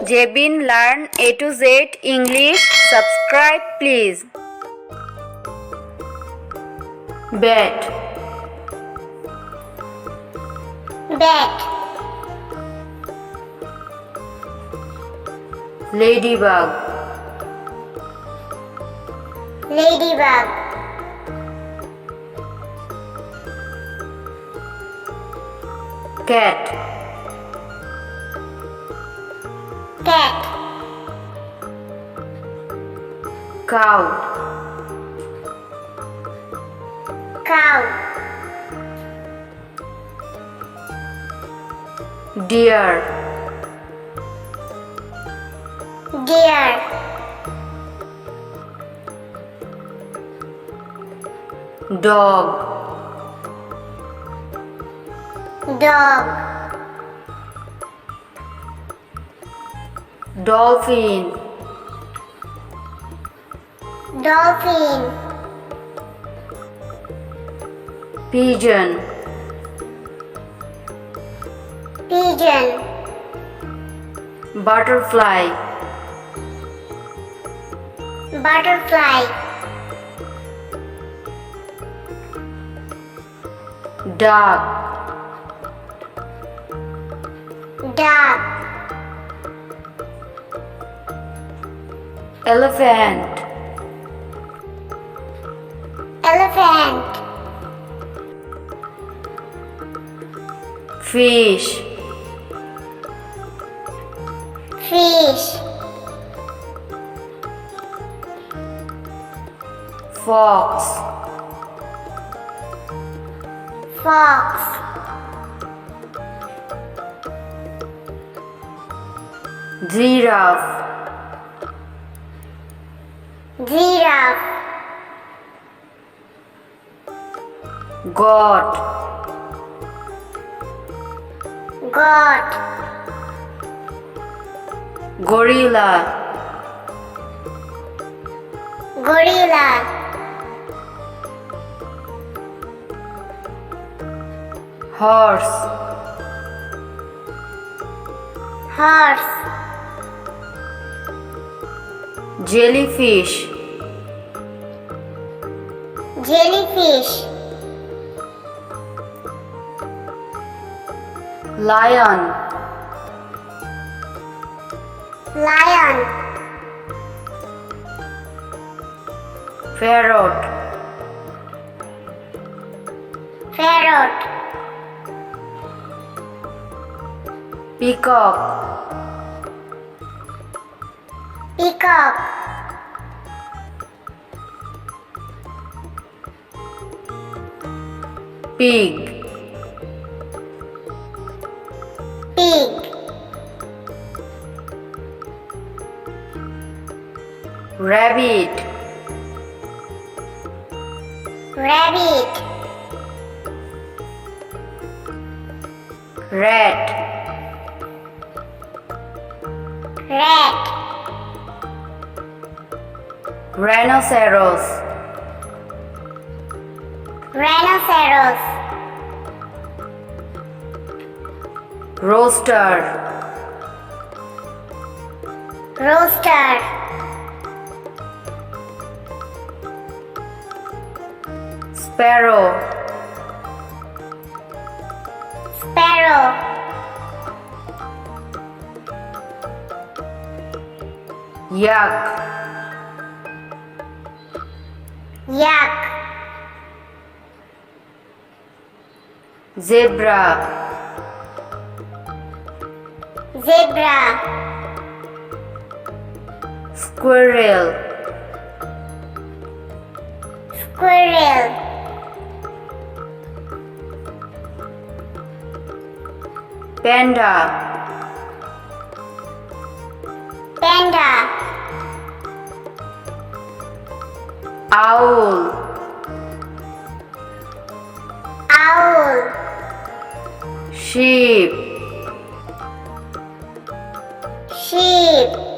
Jabin learn A to Z English. Subscribe please. Bat. Bat. Ladybug. Ladybug. Cat. Cat. Cow. Cow. Deer. Deer. Dog. Dog. Dolphin. Dolphin. Pigeon. Pigeon. Butterfly. Butterfly. Duck. Duck. Elephant. Elephant. Fish. Fish. Fox. Fox. Giraffe. Giraffe. Goat. Goat. Gorilla. Gorilla. Horse. Horse. Jellyfish. Jellyfish. Lion. Lion. Parrot. Parrot. Peacock. Peacock. Pig. Pig. Rabbit. Rabbit. Rat. Rat. Rhinoceros. Rhinoceros. Rooster. Rooster. Sparrow. Sparrow. Yak. Yak. Zebra. Zebra. Squirrel. Squirrel. Panda. Panda. Owl. Owl. Sheep. Sheep.